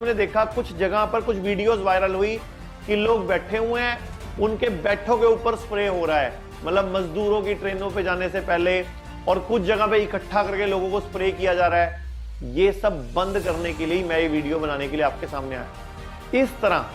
हमने देखा कुछ जगह पर कुछ वीडियोस वायरल हुई कि लोग बैठे हुए हैं, उनके बैठों के ऊपर स्प्रे हो रहा है, मतलब मजदूरों की ट्रेनों पे जाने से पहले, और कुछ जगह पे इकट्ठा करके लोगों को स्प्रे किया जा रहा है। ये सब बंद करने के लिए मैं ये वीडियो बनाने के लिए आपके सामने आया। इस तरह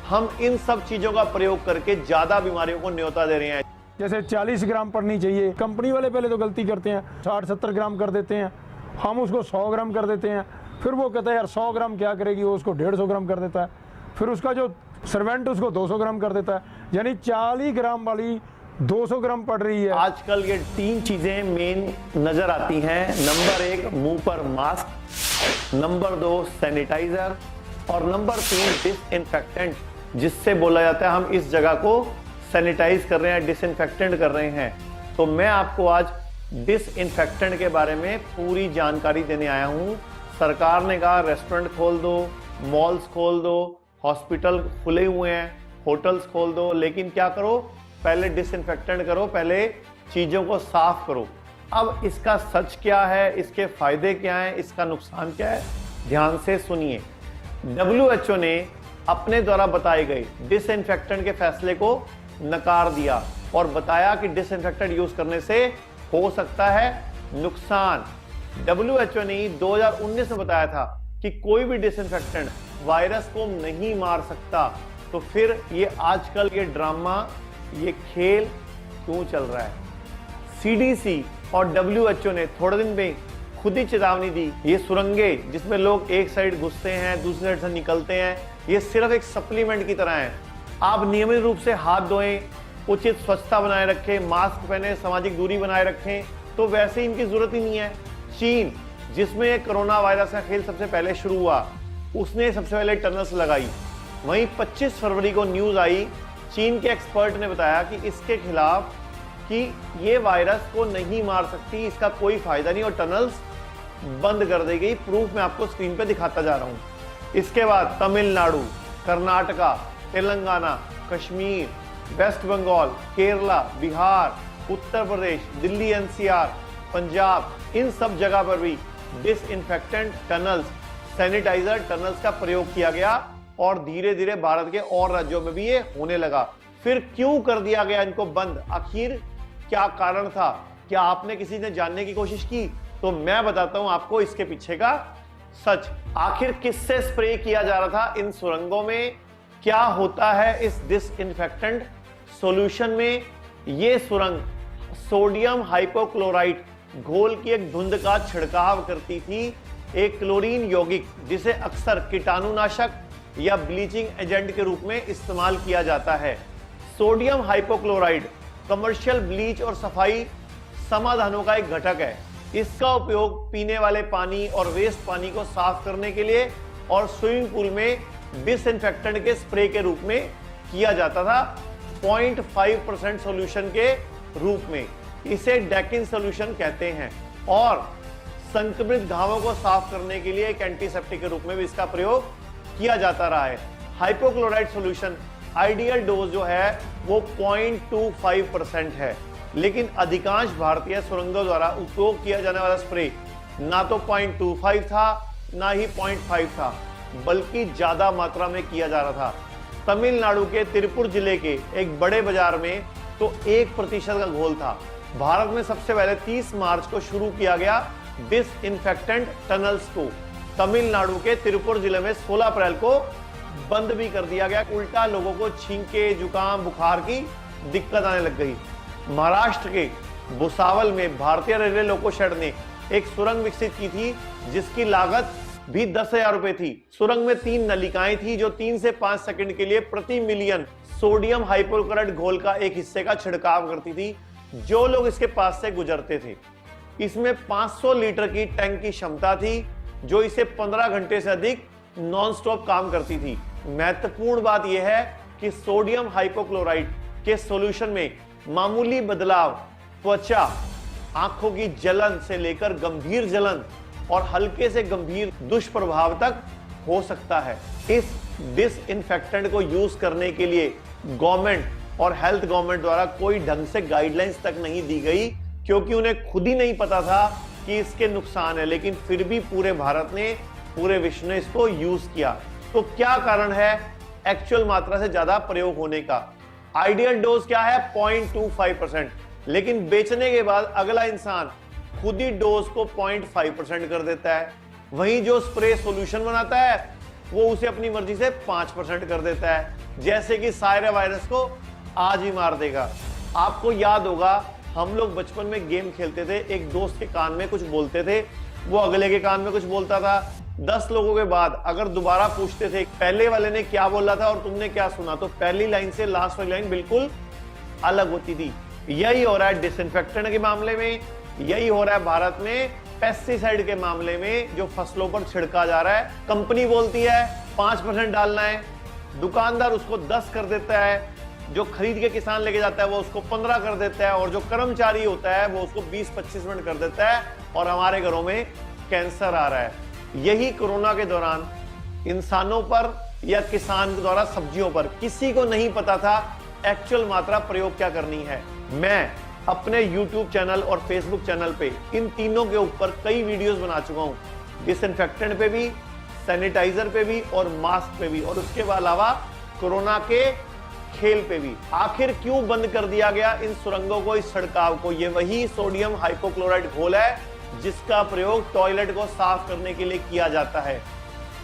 हम इन सब चीजों का प्रयोग करके ज्यादा बीमारियों को न्योता दे रहे हैं। जैसे 40 ग्राम पड़नी चाहिए, कंपनी वाले पहले तो गलती करते हैं, 60-70 ग्राम कर देते हैं, हम उसको 100 ग्राम कर देते हैं। फिर वो कहता है यार 100 ग्राम क्या करेगी, वो उसको 150 ग्राम कर देता है। फिर उसका जो सर्वेंट उसको 200 ग्राम कर देता है, यानी 40 ग्राम वाली 200 ग्राम पड़ रही है। आजकल ये 3 चीजें मेन नजर आती हैं। नंबर 1 मुंह पर मास्क, नंबर 2 सैनिटाइजर, और नंबर 3 डिसइंफेक्टेंट, जिससे बोला जाता है हम इस जगह को सैनिटाइज कर रहे हैं, डिसइंफेक्टेंट कर रहे हैं। तो मैं आपको आज डिसइंफेक्टेंट के बारे में पूरी जानकारी देने आया हूं। सरकार ने कहा रेस्टोरेंट खोल दो, मॉल्स खोल दो, हॉस्पिटल खुले हुए हैं, होटल्स खोल दो, लेकिन क्या करो, पहले डिसइंफेक्टेंट करो, पहले चीजों को साफ करो। अब इसका सच क्या है, इसके फायदे क्या हैं, इसका नुकसान क्या है, ध्यान से सुनिए। WHO ने अपने द्वारा बताए गए डिसइंफेक्टेंट के फैसले को नकार दिया और बताया कि डिसइंफेक्टेंट यूज करने से हो सकता है नुकसान। WHO ने 2019 में बताया था कि कोई भी डिसइंफेक्टेंट वायरस को नहीं मार सकता। तो फिर ये आजकल ये ड्रामा, ये खेल क्यों चल रहा है? CDC और WHO ने थोड़े दिन में खुद ही चेतावनी दी, ये सुरंगे जिसमें लोग एक साइड घुसते हैं दूसरी साइड से निकलते हैं, ये सिर्फ एक सप्लीमेंट की तरह है। आप नियमित रूप से हाथ धोएं, उचित स्वच्छता बनाए रखें, मास्क पहने, सामाजिक दूरी बनाए रखें, तो वैसे इनकी जरूरत ही नहीं है। चीन, जिसमें कोरोना वायरस का खेल सबसे पहले शुरू हुआ, उसने सबसे पहले टनल्स लगाई। वहीं 25 फरवरी को न्यूज आई, चीन के एक्सपर्ट ने बताया कि इसके खिलाफ कि ये वायरस को नहीं मार सकती, इसका कोई फायदा नहीं, और टनल्स बंद कर दी गई। प्रूफ मैं आपको स्क्रीन पे दिखाता जा रहा हूं। इसके बाद तमिलनाडु, कर्नाटका, तेलंगाना, कश्मीर, वेस्ट बंगाल, केरला, बिहार, उत्तर प्रदेश, दिल्ली NCR, पंजाब, इन सब जगह पर भी डिसइंफेक्टेंट टनल्स, सैनिटाइजर टनल्स का प्रयोग किया गया, और धीरे धीरे भारत के और राज्यों में भी ये होने लगा। फिर क्यों कर दिया गया इनको बंद? आखिर क्या कारण था? क्या आपने किसी ने जानने की कोशिश की? तो मैं बताता हूं आपको इसके पीछे का सच। आखिर किससे स्प्रे किया जा रहा था इन सुरंगों में? क्या होता है इस डिसइंफेक्टेंट सॉल्यूशन में? ये सुरंग सोडियम हाइपोक्लोराइट घोल की एक धुंध का छिड़काव करती थी, एक क्लोरीन यौगिक जिसे अक्सर कीटाणुनाशक या ब्लीचिंग एजेंट के रूप में इस्तेमाल किया जाता है। सोडियम हाइपोक्लोराइड कमर्शियल ब्लीच और सफाई समाधानों का एक घटक है। इसका उपयोग पीने वाले पानी और वेस्ट पानी को साफ करने के लिए और स्विमिंग पूल में डिसइंफेक्टेंट के स्प्रे के रूप में किया जाता था, 0.5% सॉल्यूशन के रूप में। इसे डेकिन सॉल्यूशन कहते हैं, और संक्रमित घावों को साफ करने के लिए एक एंटीसेप्टिक के रूप में भी इसका प्रयोग किया जाता रहा है। हाइपोक्लोराइड सॉल्यूशन आइडियल डोज जो है वो 0.25% है, लेकिन अधिकांश भारतीय सुरंगों द्वारा उपयोग किया जाने वाला स्प्रे ना तो 0.25 था, ना ही 0.5 था, बल्कि ज्यादा मात्रा में किया जा रहा था। तमिलनाडु के तिरुपुर जिले के एक बड़े बाजार में तो 1% का घोल था। भारत में सबसे पहले 30 मार्च को शुरू किया गया डिसइंफेक्टेंट टनल्स को। तमिलनाडु के तिरुपुर जिले में 16 अप्रैल को बंद भी कर दिया गया। उल्टा लोगों को छींके, जुकाम, बुखार की दिक्कत आने लग गई। महाराष्ट्र के भुसावल में भारतीय रेलवे लोको शेड ने एक सुरंग विकसित की थी, जिसकी लागत भी 10,000 रुपए थी। सुरंग में 3 नलिकाएं थी जो 3 से 5 सेकंड के लिए प्रति मिलियन सोडियम हाइपोक्लोराइड घोल का एक हिस्से का छिड़काव करती थी, जो लोग इसके पास से गुजरते थे। इसमें 500 लीटर की टैंक की क्षमता थी, जो इसे 15 घंटे से अधिक नॉन स्टॉप काम करती थी। महत्वपूर्ण बात यह है कि सोडियम हाइपोक्लोराइड के सॉल्यूशन में मामूली बदलाव त्वचा, आंखों की जलन से लेकर गंभीर जलन और हल्के से गंभीर दुष्प्रभाव तक हो सकता है। इस डिसइंफेक्टेंट को यूज करने के लिए गवर्नमेंट और हेल्थ गवर्नमेंट द्वारा कोई ढंग से गाइडलाइंस तक नहीं दी गई, क्योंकि उन्हें खुद ही नहीं पता था कि इसके नुकसान है, लेकिन फिर भी पूरे भारत ने, पूरे विश्व ने इसको यूज किया। तो क्या कारण है एक्चुअल मात्रा से ज्यादा प्रयोग होने का? आइडियल डोज क्या है? 0.25%। लेकिन बेचने के बाद अगला इंसान खुद ही डोज को 0.5% कर देता है। वहीं जो स्प्रे सॉल्यूशन बनाता है वो उसे अपनी मर्जी से 5% कर देता है, जैसे कि सारे वायरस को आज ही मार देगा। आपको याद होगा हम लोग बचपन में गेम खेलते थे, एक दोस्त के कान में कुछ बोलते थे, वो अगले के कान में कुछ बोलता था। 10 लोगों के बाद अगर दोबारा पूछते थे पहले वाले ने क्या बोला था और तुमने क्या सुना, तो पहली लाइन से लास्ट वाली लाइन बिल्कुल अलग होती थी। यही हो रहा है डिसइंफेक्टेंट के मामले में, यही हो रहा है भारत में पेस्टिसाइड के मामले में जो फसलों पर छिड़का जा रहा है। कंपनी बोलती है 5% डालना है, दुकानदार उसको 10 कर देता है, जो खरीद के किसान लेके जाता है वो उसको 15 कर देता है, और जो कर्मचारी होता है वो उसको 20-25 मिनट कर देता है, और हमारे घरों में कैंसर आ रहा है। यही कोरोना के दौरान इंसानों पर या किसान द्वारा सब्जियों पर किसी को नहीं पता था एक्चुअल मात्रा प्रयोग क्या करनी है। मैं अपने YouTube चैनल और Facebook चैनल पे इन तीनों के ऊपर कई वीडियोस बना चुका हूं, डिसइंफेक्टेंट पे भी, सैनिटाइजर पे भी और मास्क पे भी, और उसके अलावा कोरोना के खेल पे भी। आखिर क्यों बंद कर दिया गया इन सुरंगों को, इस छिड़काव को? ये वही सोडियम हाइपोक्लोराइड घोल है जिसका प्रयोग टॉयलेट को साफ करने के लिए किया जाता है,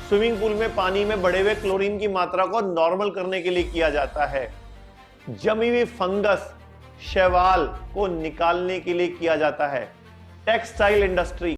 स्विमिंग पूल में पानी में बढ़े हुए क्लोरीन की मात्रा को नॉर्मल करने के लिए किया जाता है, जमी हुई फंगस शैवाल को निकालने के लिए किया जाता है, टेक्सटाइल इंडस्ट्री